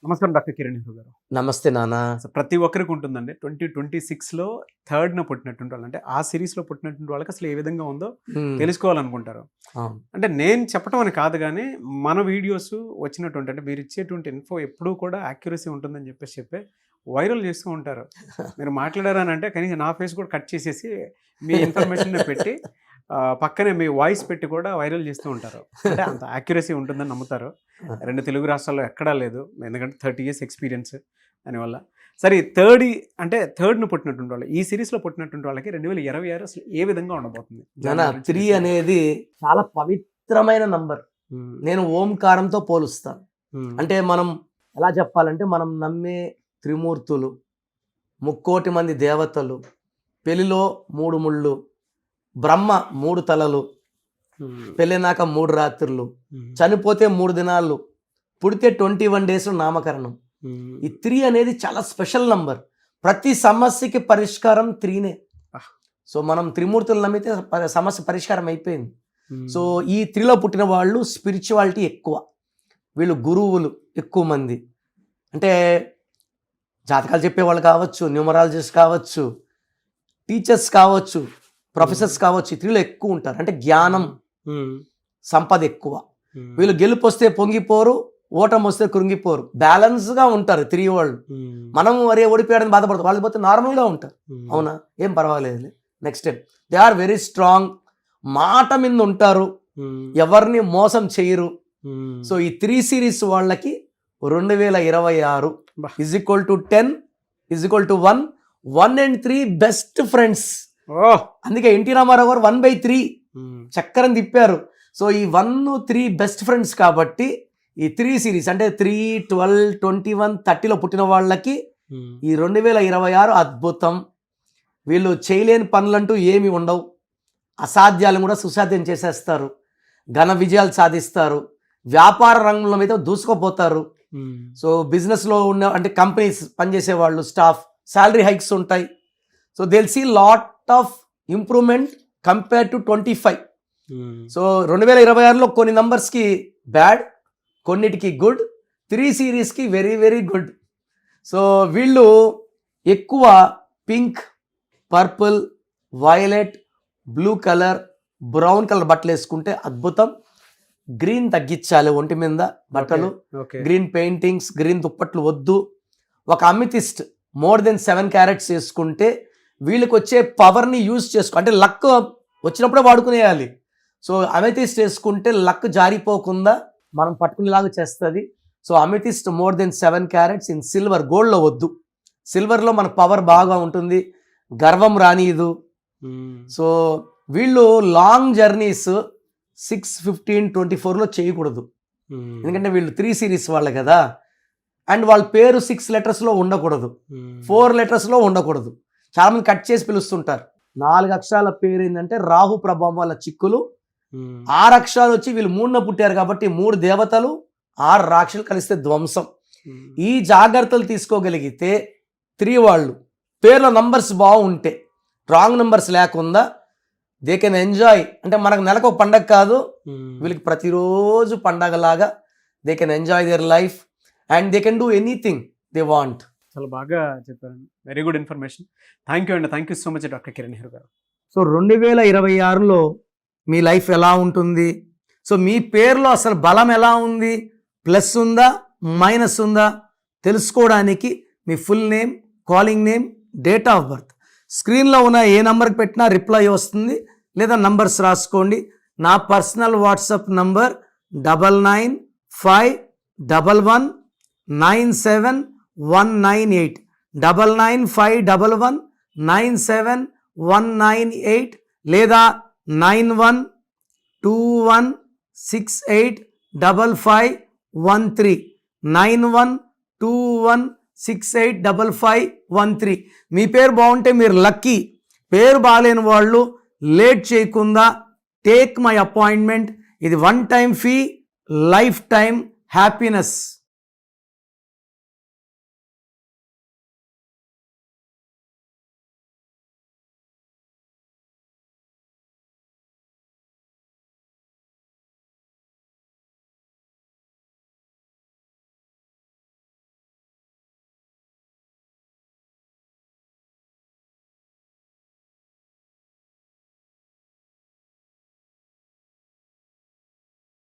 నమస్కారం డాక్టర్ కిరణ్ నెహ్రూ గారు. నమస్తే నాన్న. ప్రతి ఒక్కరికి ఉంటుందండి 2026లో థర్డ్న పుట్టినటువంటి వాళ్ళు, అంటే ఆ సిరీస్లో పుట్టినటువంటి వాళ్ళకి అసలు ఏ విధంగా ఉందో తెలుసుకోవాలనుకుంటారు. అంటే నేను చెప్పడం అని కాదు, కానీ మన వీడియోస్ వచ్చినటువంటి, అంటే మీరు ఇచ్చేటువంటి ఇన్ఫో ఎప్పుడూ కూడా యాక్యురసీ ఉంటుందని చెప్పే వైరల్ చేస్తూ ఉంటారు. మీరు మాట్లాడారని అంటే కనీసం నా ఫేస్ కూడా కట్ చేసేసి మీ ఇన్ఫర్మేషన్ పెట్టి పక్కనే మీ వాయిస్ పెట్టి కూడా వైరల్ చేస్తూ ఉంటారు. అంటే అంత యాక్యురసీ ఉంటుందని నమ్ముతారు. 2 తెలుగు రాష్ట్రాల్లో ఎక్కడా లేదు, ఎందుకంటే 30 years ఎక్స్పీరియన్స్ దానివల్ల. సరే, థర్డ్ను పుట్టినటువంటి వాళ్ళు, ఈ సిరీస్లో పుట్టినటువంటి వాళ్ళకి 2026 అసలు ఏ విధంగా ఉండబోతుంది? 3 అనేది చాలా పవిత్రమైన నంబర్. నేను ఓంకారంతో పోలుస్తాను. అంటే మనం ఎలా చెప్పాలంటే, మనం నమ్మే త్రిమూర్తులు, 3,00,00,000 మంది దేవతలు, పెళ్లిలో 3 ముళ్ళు, బ్రహ్మ 3 తలలు, పెళ్ళినాక 3 రాత్రులు, చనిపోతే 3 దినాలు, పుడితే 21 days నామకరణం. ఈ 3 అనేది చాలా స్పెషల్ నంబర్. ప్రతి సమస్యకి పరిష్కారం 3నే. సో మనం త్రిమూర్తులు నమ్మితే సమస్య పరిష్కారం అయిపోయింది. సో ఈ 3లో పుట్టిన వాళ్ళు స్పిరిచువాలిటీ ఎక్కువ, వీళ్ళు గురువులు ఎక్కువ మంది. అంటే జాతకాలు చెప్పేవాళ్ళు కావచ్చు, న్యూమరాలజిస్ట్ కావచ్చు, టీచర్స్ కావచ్చు, ప్రొఫెసర్స్ కావచ్చు, ఈ 3లో ఎక్కువ ఉంటారు. అంటే జ్ఞానం, సంపద ఎక్కువ. వీళ్ళు గెలుపు వస్తే పొంగిపోరు, ఓటం వస్తే కృంగిపోరు, బ్యాలెన్స్గా ఉంటారు 3 వాళ్ళు. మనం వరే ఓడిపోయాడని బాధపడతారు, వాళ్ళు పోతే నార్మల్గా ఉంటారు. అవునా, ఏం పర్వాలేదు. Next time they are very strong, మాట మీద ఉంటారు, ఎవరిని మోసం చేయరు. సో ఈ 3 series వాళ్ళకి 2026 =10 =1 1 and 3 బెస్ట్ ఫ్రెండ్స్. అందుకే ఎన్టీ రామారావు గారు 1/3 చక్కరం తిప్పారు. సో ఈ 1, 3 బెస్ట్ ఫ్రెండ్స్ కాబట్టి ఈ 3 series అంటే 3, 12, 21, 30లో పుట్టిన వాళ్ళకి ఈ 2026 అద్భుతం. వీళ్ళు చేయలేని పనులంటూ ఏమి ఉండవు, అసాధ్యాలను కూడా సుసాధ్యం చేసేస్తారు, ఘన విజయాలు సాధిస్తారు, వ్యాపార రంగంలో మీద దూసుకుపోతారు. సో బిజినెస్లో ఉన్న అంటే కంపెనీస్ పనిచేసే వాళ్ళు, స్టాఫ్ శాలరీ హైక్స్ ఉంటాయి. So they will see lot of improvement compare to 25. So 2026లో కొన్ని నంబర్స్కి బ్యాడ్, కొన్నిటికి good, 3 series very very good. So వీళ్ళు ఎక్కువ pink, purple, violet, blue colour, brown colour బట్టలు వేసుకుంటే అద్భుతం. గ్రీన్ తగ్గించాలి ఒంటి మీద బట్టలు, గ్రీన్ పెయింటింగ్స్, గ్రీన్ దుప్పట్లు వద్దు. ఒక అమితిస్ట్ more than 7 carats వేసుకుంటే వీళ్ళకి వచ్చే పవర్ని యూజ్ చేసుకో, అంటే లక్ వచ్చినప్పుడే వాడుకునేయాలి. సో అమితిస్ట్ వేసుకుంటే లక్ జారిపోకుండా మనం పట్టుకునేలాగా చేస్తుంది. So amethyst more than 7 carats in silver, గోల్డ్లో వద్దు. సిల్వర్లో మన పవర్ బాగా ఉంటుంది, గర్వం రానియదు. సో వీళ్ళు లాంగ్ జర్నీస్ 6, 15, 24లో చేయకూడదు, ఎందుకంటే వీళ్ళు 3 series వాళ్ళు కదా. అండ్ వాళ్ళ పేరు 6 letters ఉండకూడదు, 4 letters ఉండకూడదు. చాలామంది కట్ చేసి పిలుస్తుంటారు. 4 అక్షరాల పేరు ఏంటంటే రాహు ప్రభావం వల్ల చిక్కులు. 6 అక్షరాలు వచ్చి వీళ్ళు 3న పుట్టారు కాబట్టి 3 దేవతలు, 6 రాక్షసులు కలిస్తే ధ్వంసం. ఈ జాగ్రత్తలు తీసుకోగలిగితే 3 వాళ్ళు పేర్లో నంబర్స్ బాగుంటే, రాంగ్ నంబర్స్ లేకుండా దే కెన్ ఎంజాయ్. అంటే మనకు నెలకు ఒక పండగ కాదు, వీళ్ళకి ప్రతిరోజు పండగలాగా they can enjoy their life and they can do anything they want. చాలా బాగా చెప్పారండి, very good information. Thank you అండి, thank you so much doctor Kiran Nehru గారు. సో 2026లో మీ లైఫ్ ఎలా ఉంటుంది, సో మీ పేరులో అసలు బలం ఎలా ఉంది, ప్లస్ ఉందా మైనస్ ఉందా తెలుసుకోవడానికి మీ full name, calling name, date of birth స్క్రీన్లో ఉన్న ఏ నంబర్కి పెట్టినా రిప్లై వస్తుంది, లేదా నంబర్స్ రాసుకోండి. నా పర్సనల్ వాట్సాప్ నంబర్ 9951197198 9951197198 లేదా 9121685513 9121685513. మీ పేరు బాగుంటే మీరు లక్కీ. పేరు బాగాలేని వాళ్ళు లేట్ చేయకుండా టేక్ మై అపాయింట్మెంట్. ఇది 1 time fee, life time happiness.